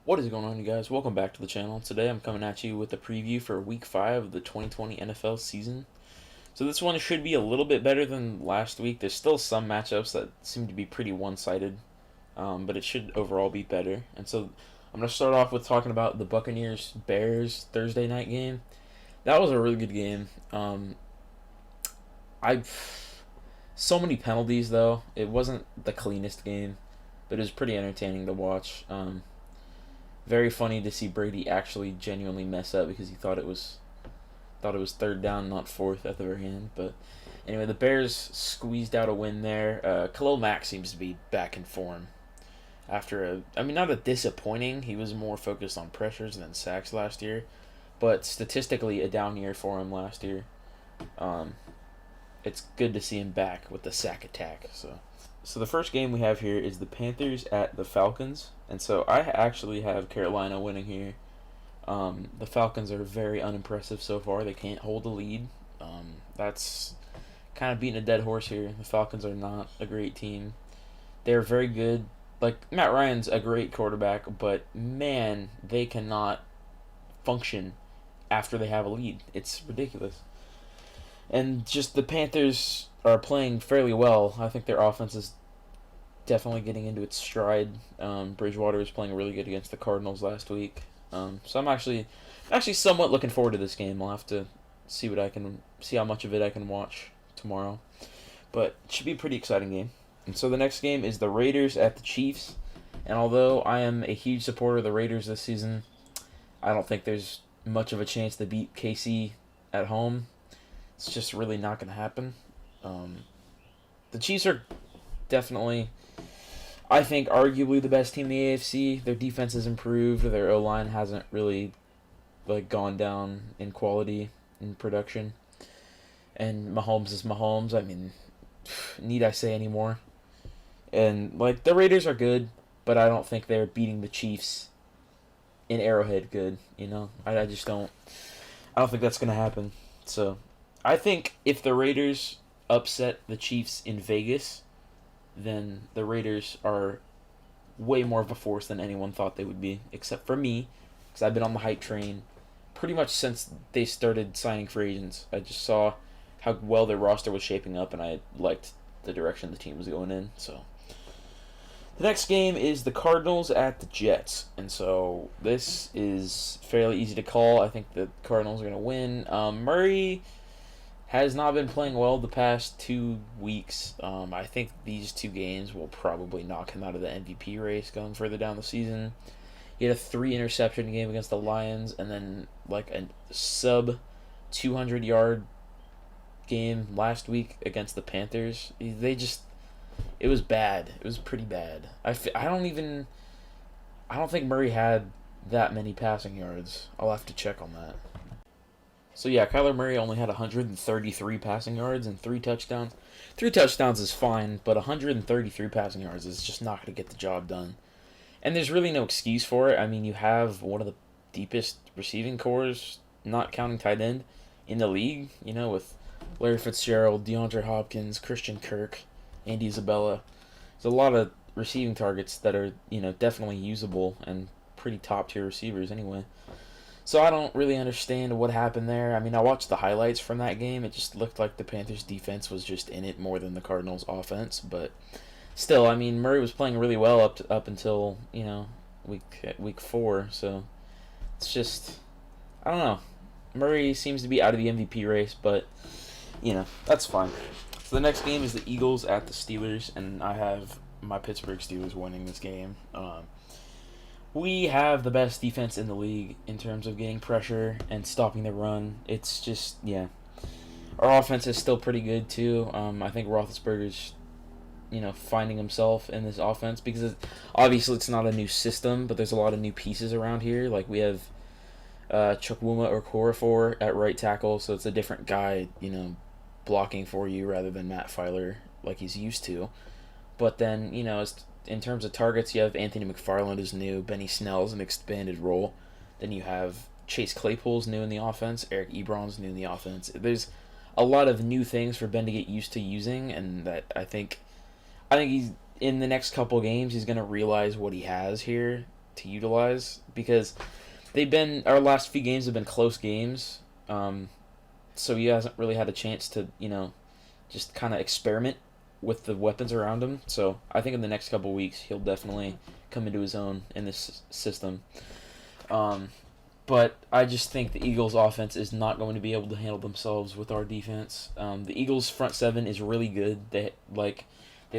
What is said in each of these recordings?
What is going on, you guys? Welcome back to the channel. Today I'm coming at you with a preview for Week 5 of the 2020 NFL season. So this one should be a little bit better than last week. There's still some matchups that seem to be pretty one-sided, but it should overall be better. And so I'm going to start off with talking about the Buccaneers-Bears Thursday night game. That was a really good game. I So many penalties, though. It wasn't the cleanest game, but it was pretty entertaining to watch. Very funny to see Brady actually genuinely mess up because he thought it was third down, not fourth at the very end. But anyway, the Bears squeezed out a win there. Khalil Mack seems to be back in form after not a disappointing. He was more focused on pressures than sacks last year, but statistically a down year for him last year. It's good to see him back with the sack attack. So the first game we have here is the Panthers at the Falcons, and so I actually have Carolina winning here. The Falcons are very unimpressive so far. They can't hold a lead. That's kind of beating a dead horse here. The Falcons are not a great team. They're very good. Like, Matt Ryan's a great quarterback, but man, they cannot function after they have a lead. It's ridiculous. And just the Panthers are playing fairly well. I think their offense is definitely getting into its stride. Bridgewater was playing really good against the Cardinals last week. So I'm actually somewhat looking forward to this game. I'll have to see how much of it I can watch tomorrow. But it should be a pretty exciting game. And so the next game is the Raiders at the Chiefs. And although I am a huge supporter of the Raiders this season, I don't think there's much of a chance to beat KC at home. It's just really not going to happen. The Chiefs are definitely, I think, arguably the best team in the AFC. Their defense has improved. Their O-line hasn't really gone down in quality and production. And Mahomes is Mahomes. I mean, need I say any more? And the Raiders are good, but I don't think they're beating the Chiefs in Arrowhead good. I just don't. I don't think that's going to happen. So I think if the Raiders upset the Chiefs in Vegas, then the Raiders are way more of a force than anyone thought they would be, except for me, because I've been on the hype train pretty much since they started signing free agents. I just saw how well their roster was shaping up, and I liked the direction the team was going in. So the next game is the Cardinals at the Jets, and so this is fairly easy to call. I think the Cardinals are going to win. Murray has not been playing well the past 2 weeks. I think these two games will probably knock him out of the MVP race going further down the season. He had a 3-interception game against the Lions, and then a sub 200-yard game last week against the Panthers. It was bad. It was pretty bad. I don't think Murray had that many passing yards. I'll have to check on that. So yeah, Kyler Murray only had 133 passing yards and 3 touchdowns. 3 touchdowns is fine, but 133 passing yards is just not going to get the job done. And there's really no excuse for it. I mean, you have one of the deepest receiving cores, not counting tight end, in the league, with Larry Fitzgerald, DeAndre Hopkins, Christian Kirk, Andy Isabella. There's a lot of receiving targets that are, definitely usable and pretty top-tier receivers anyway. So I don't really understand what happened there. I mean, I watched the highlights from that game. It just looked like the Panthers' defense was just in it more than the Cardinals' offense. But still, I mean, Murray was playing really well up until week 4. So it's just, I don't know. Murray seems to be out of the MVP race, but that's fine. So the next game is the Eagles at the Steelers, and I have my Pittsburgh Steelers winning this game. We have the best defense in the league in terms of getting pressure and stopping the run. It's just, Our offense is still pretty good, too. I think Roethlisberger's, finding himself in this offense because obviously it's not a new system, but there's a lot of new pieces around here. We have Chukwuma Okorafor at right tackle, so it's a different guy, blocking for you rather than Matt Filer like he's used to. But then, in terms of targets, you have Anthony McFarland is new, Benny Snell's an expanded role. Then you have Chase Claypool's new in the offense, Eric Ebron's new in the offense. There's a lot of new things for Ben to get used to using, and that I think he's in the next couple games he's going to realize what he has here, to utilize because our last few games have been close games. So he hasn't really had a chance to, just kind of experiment with the weapons around him. So I think in the next couple weeks he'll definitely come into his own in this system. But I just think the Eagles' offense is not going to be able to handle themselves with our defense. The Eagles' front seven is really good. They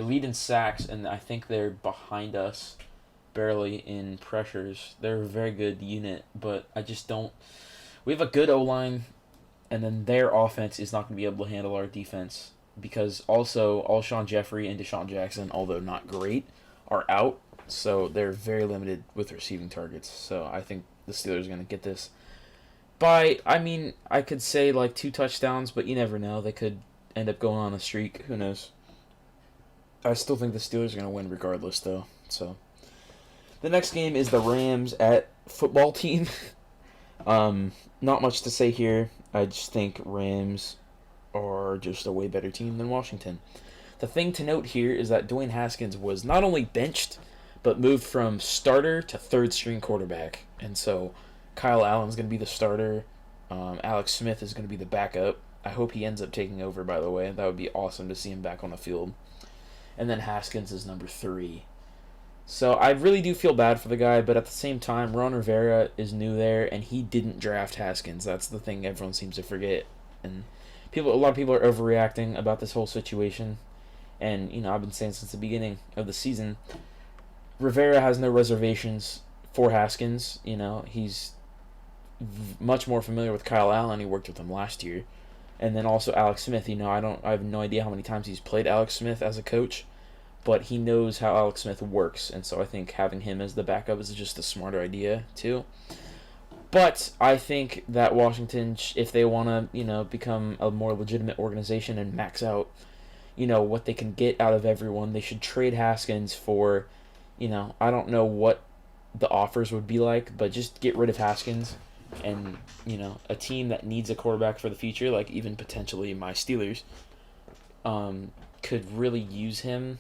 lead in sacks, and I think they're behind us barely in pressures. They're a very good unit, but I just don't. We have a good O-line, and then their offense is not going to be able to handle our defense because also Alshon Jeffrey and Deshaun Jackson, although not great, are out, so they're very limited with receiving targets. So I think the Steelers are going to get this I could say like 2 touchdowns, but you never know. They could end up going on a streak. Who knows? I still think the Steelers are going to win regardless, though. So the next game is the Rams at Football Team. Not much to say here. I just think Rams are just a way better team than Washington. The thing to note here is that Dwayne Haskins was not only benched, but moved from starter to third-string quarterback. And so Kyle Allen's going to be the starter. Alex Smith is going to be the backup. I hope he ends up taking over, by the way. That would be awesome to see him back on the field. And then Haskins is number 3. So I really do feel bad for the guy, but at the same time, Ron Rivera is new there, and he didn't draft Haskins. That's the thing everyone seems to forget. And a lot of people are overreacting about this whole situation. And, I've been saying since the beginning of the season, Rivera has no reservations for Haskins. He's much more familiar with Kyle Allen. He worked with him last year. And then also Alex Smith. I have no idea how many times he's played Alex Smith as a coach, but he knows how Alex Smith works. And so I think having him as the backup is just a smarter idea, too. But I think that Washington, if they want to, become a more legitimate organization and max out, what they can get out of everyone, they should trade Haskins for, I don't know what the offers would be like, but just get rid of Haskins. And, a team that needs a quarterback for the future, like even potentially my Steelers, could really use him,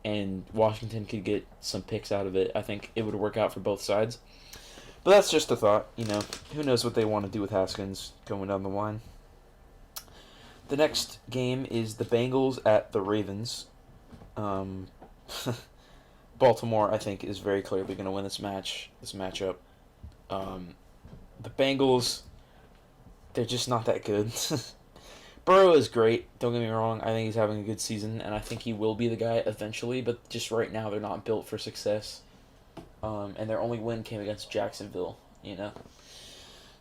and Washington could get some picks out of it. I think it would work out for both sides. But that's just a thought, Who knows what they want to do with Haskins going down the line. The next game is the Bengals at the Ravens. Baltimore, I think, is very clearly going to win this matchup. The Bengals, they're just not that good. Burrow is great, don't get me wrong. I think he's having a good season, and I think he will be the guy eventually, but just right now they're not built for success. And their only win came against Jacksonville,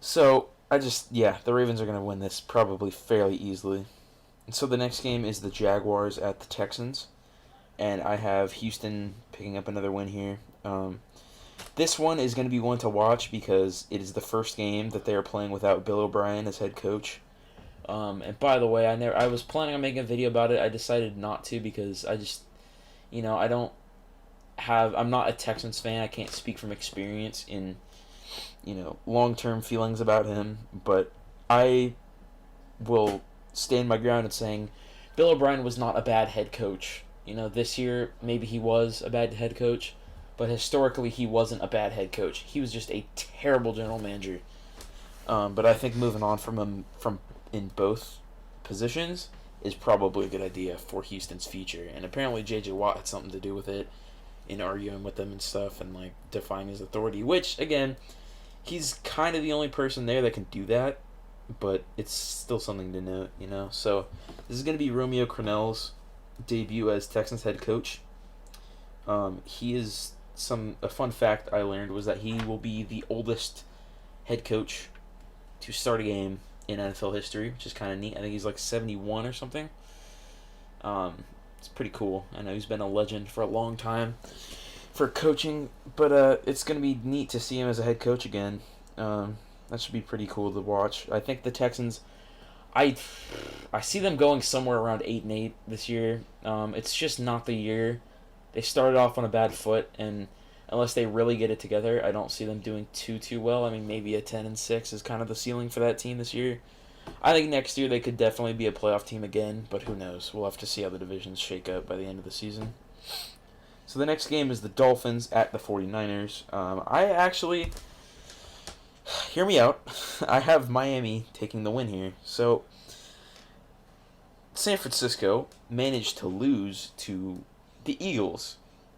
So, the Ravens are going to win this probably fairly easily. And so the next game is the Jaguars at the Texans, and I have Houston picking up another win here. This one is going to be one to watch because it is the first game that they are playing without Bill O'Brien as head coach. And by the way, I was planning on making a video about it. I decided not to because I just, I'm not a Texans fan. I can't speak from experience in, long-term feelings about him. But I will stand my ground in saying Bill O'Brien was not a bad head coach. This year maybe he was a bad head coach. But historically, he wasn't a bad head coach. He was just a terrible general manager. But I think moving on from him in both positions is probably a good idea for Houston's future. And apparently, J.J. Watt had something to do with it in arguing with them and stuff and defying his authority. Which again, he's kind of the only person there that can do that. But it's still something to note, So this is going to be Romeo Crennel's debut as Texans head coach. He is. A fun fact I learned was that he will be the oldest head coach to start a game in NFL history, which is kind of neat. I think he's 71 or something. It's pretty cool. I know he's been a legend for a long time for coaching, but it's going to be neat to see him as a head coach again. That should be pretty cool to watch. I think the Texans, I see them going somewhere around 8-8 this year. It's just not the year. They started off on a bad foot, and unless they really get it together, I don't see them doing too well. I mean, maybe a 10-6 is kind of the ceiling for that team this year. I think next year they could definitely be a playoff team again, but who knows? We'll have to see how the divisions shake up by the end of the season. So the next game is the Dolphins at the 49ers. I actually, hear me out, I have Miami taking the win here. So San Francisco managed to lose to the Eagles.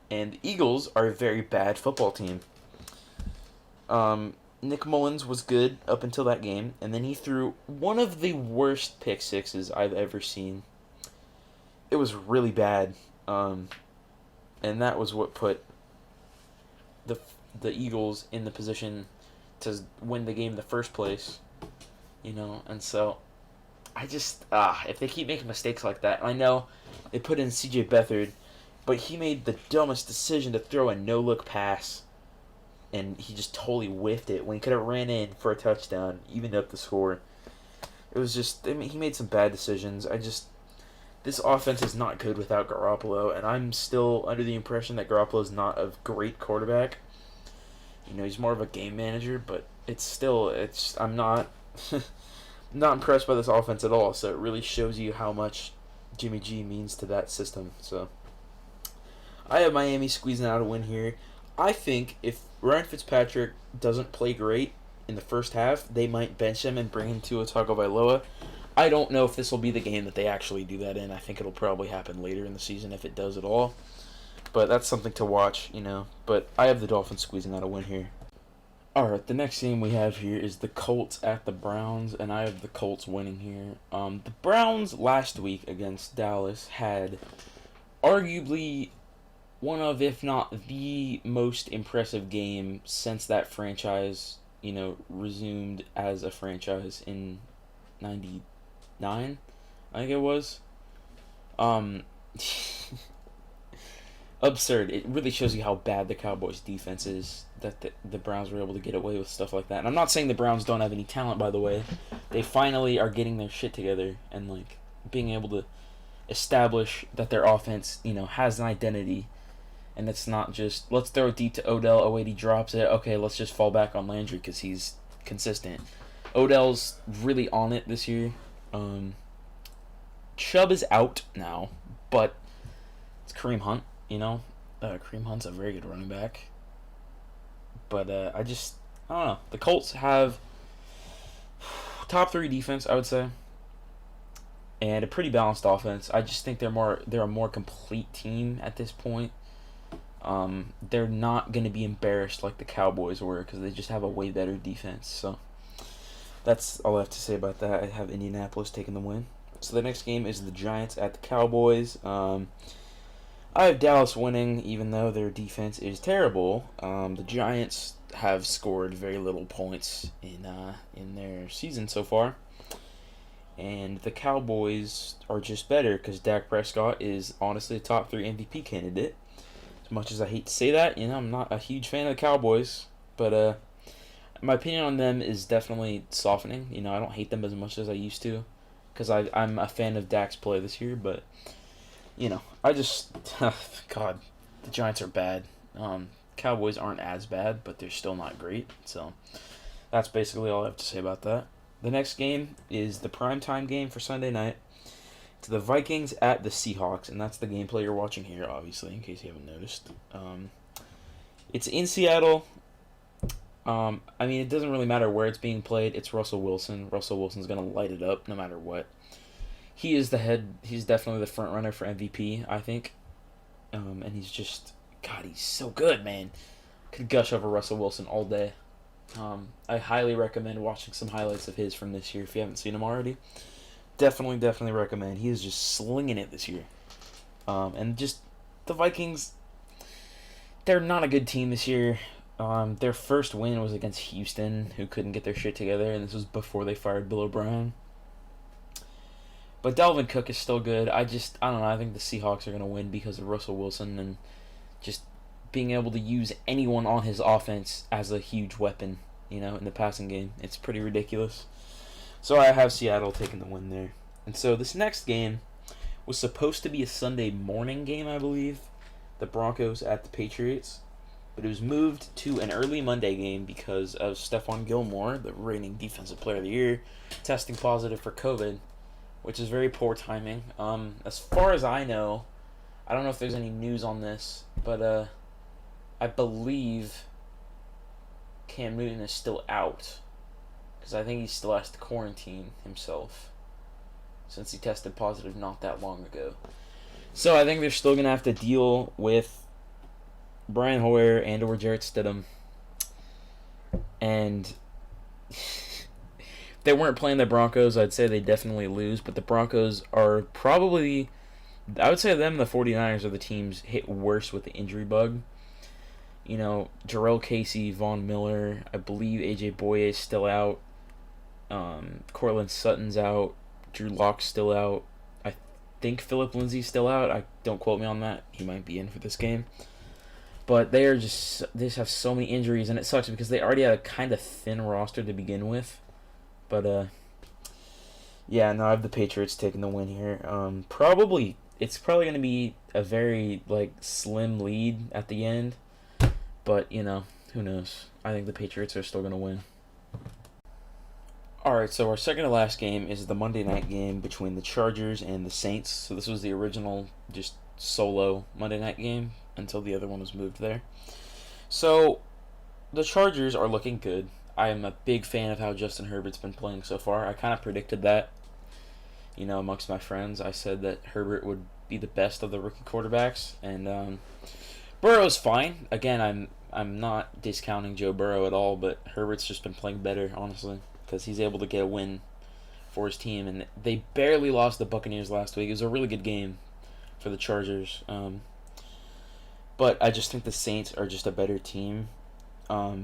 And the Eagles are a very bad football team. Nick Mullins was good up until that game, and then he threw one of the worst pick sixes I've ever seen. It was really bad, and that was what put the Eagles in the position to win the game in the first place. And so I just if they keep making mistakes like that, I know they put in C.J. Beathard, but he made the dumbest decision to throw a no-look pass, and he just totally whiffed it when he could have ran in for a touchdown, evened up the score. It was just, he made some bad decisions. This offense is not good without Garoppolo, and I'm still under the impression that Garoppolo is not a great quarterback. He's more of a game manager, but I'm not not impressed by this offense at all. So it really shows you how much Jimmy G means to that system. So I have Miami squeezing out a win here. I think if Ryan Fitzpatrick doesn't play great in the first half, they might bench him and bring in Tua Tagovailoa. I don't know if this will be the game that they actually do that in. I think it'll probably happen later in the season if it does at all. But that's something to watch, But I have the Dolphins squeezing out a win here. Alright, the next game we have here is the Colts at the Browns, and I have the Colts winning here. The Browns last week against Dallas had arguably one of, if not the most impressive game since that franchise, resumed as a franchise in 99, I think it was. Absurd. It really shows you how bad the Cowboys' defense is, that the Browns were able to get away with stuff like that. And I'm not saying the Browns don't have any talent, by the way. They finally are getting their shit together and, being able to establish that their offense, has an identity. And it's not just, let's throw it deep to Odell. Oh, wait, he drops it. Okay, let's just fall back on Landry because he's consistent. Odell's really on it this year. Chubb is out now, but it's Kareem Hunt, Kareem Hunt's a very good running back. But I don't know. The Colts have top 3 defense, I would say, and a pretty balanced offense. I just think they're a more complete team at this point. They're not going to be embarrassed like the Cowboys were because they just have a way better defense. So that's all I have to say about that. I have Indianapolis taking the win. So the next game is the Giants at the Cowboys. I have Dallas winning, even though their defense is terrible. The Giants have scored very little points in their season so far. And the Cowboys are just better because Dak Prescott is honestly a top 3 MVP candidate. As much as I hate to say that, I'm not a huge fan of the Cowboys. But my opinion on them is definitely softening. I don't hate them as much as I used to because I'm a fan of Dak's play this year. But, I just, God, the Giants are bad. Cowboys aren't as bad, but they're still not great. So that's basically all I have to say about that. The next game is the primetime game for Sunday night. It's the Vikings at the Seahawks, and that's the gameplay you're watching here, obviously, in case you haven't noticed. It's in Seattle. It doesn't really matter where it's being played. It's Russell Wilson. Russell Wilson's going to light it up no matter what. He's definitely the front runner for MVP, I think. And he's just, God, he's so good, man. Could gush over Russell Wilson all day. I highly recommend watching some highlights of his from this year if you haven't seen him already. Definitely recommend. He is just slinging it this year. And just the Vikings, they're not a good team this year. Their first win was against Houston, who couldn't get their shit together, and this was before they fired Bill O'Brien. But Dalvin Cook is still good. I don't know. I think the Seahawks are going to win because of Russell Wilson and just being able to use anyone on his offense as a huge weapon, in the passing game. It's pretty ridiculous. So I have Seattle taking the win there. And so this next game was supposed to be a Sunday morning game, I believe. The Broncos at the Patriots. But it was moved to an early Monday game because of Stephon Gilmore, the reigning Defensive Player of the Year, testing positive for COVID, which is very poor timing. As far as I know, I don't know if there's any news on this, but I believe Cam Newton is still out because I think he still has to quarantine himself since he tested positive not that long ago. So I think they're still gonna have to deal with Brian Hoyer and or Jarrett Stidham, and if they weren't playing the Broncos, I'd say they definitely lose. But the Broncos are probably, I would say them and the 49ers are the teams hit worse with the injury bug. You know, Jarrell Casey, Von Miller, I believe AJ Boye is still out. Cortland Sutton's out. Drew Lock's still out. I think Phillip Lindsay's still out. Don't quote me on that. He might be in for this game. But they just have so many injuries, and it sucks because they already had a kind of thin roster to begin with. But yeah, no, I have the Patriots taking the win here. It's probably going to be a very slim lead at the end, but who knows? I think the Patriots are still going to win. All right, so our second to last game is the Monday night game between the Chargers and the Saints. So this was the original just solo Monday night game until the other one was moved there. So the Chargers are looking good. I am a big fan of how Justin Herbert's been playing so far. I kind of predicted that, amongst my friends. I said that Herbert would be the best of the rookie quarterbacks, and Burrow's fine. Again, I'm not discounting Joe Burrow at all, but Herbert's just been playing better, honestly, because he's able to get a win for his team, and they barely lost the Buccaneers last week. It was a really good game for the Chargers, but I just think the Saints are just a better team,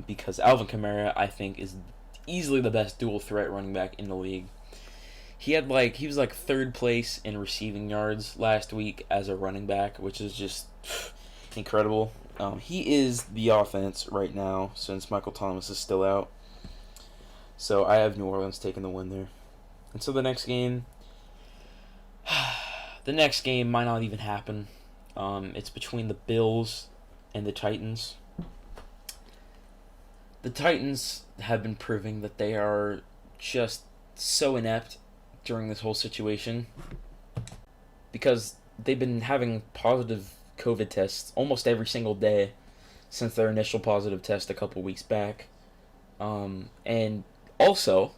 because Alvin Kamara, I think, is easily the best dual threat running back in the league. He was third place in receiving yards last week as a running back, which is just incredible. He is the offense right now since Michael Thomas is still out. So I have New Orleans taking the win there. And so the next game might not even happen. It's between the Bills and the Titans. The Titans have been proving that they are just so inept during this whole situation because they've been having positive COVID tests almost every single day since their initial positive test a couple weeks back. And also,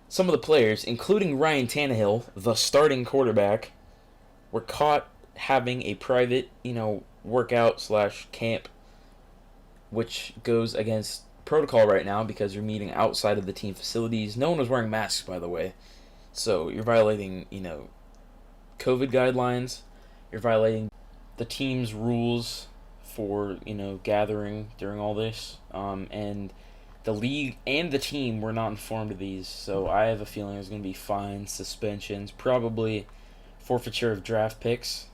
some of the players, including Ryan Tannehill, the starting quarterback, were caught having a private, workout / camp, which goes against protocol right now because you're meeting outside of the team facilities. No one was wearing masks, by the way. So you're violating, COVID guidelines. You're violating the team's rules for, gathering during all this. And the league and the team were not informed of these. So I have a feeling there's going to be fines, suspensions, probably forfeiture of draft picks,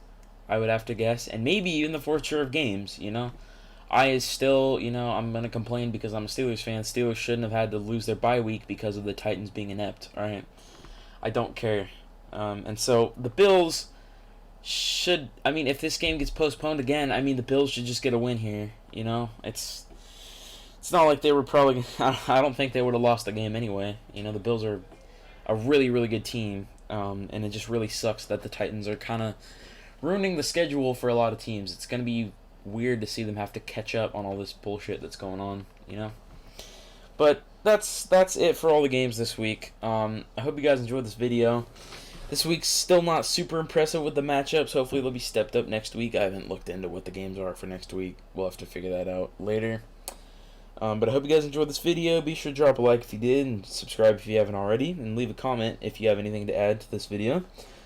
I would have to guess. And maybe even the forfeiture of games, I still, I'm going to complain because I'm a Steelers fan. Steelers shouldn't have had to lose their bye week because of the Titans being inept, alright? I don't care. And so the Bills should, if this game gets postponed again, the Bills should just get a win here, It's not like they were probably, I don't think they would have lost the game anyway. The Bills are a really, really good team, and it just really sucks that the Titans are kind of ruining the schedule for a lot of teams. It's going to be weird to see them have to catch up on all this bullshit that's going on, But that's it for all the games this week. I hope you guys enjoyed this video. This week's still not super impressive with the matchups. Hopefully they'll be stepped up next week. I haven't looked into what the games are for next week. We'll have to figure that out later. But I hope you guys enjoyed this video. Be sure to drop a like if you did, and subscribe if you haven't already, and leave a comment if you have anything to add to this video.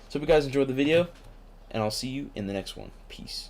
So hope you guys enjoyed the video, and I'll see you in the next one. Peace.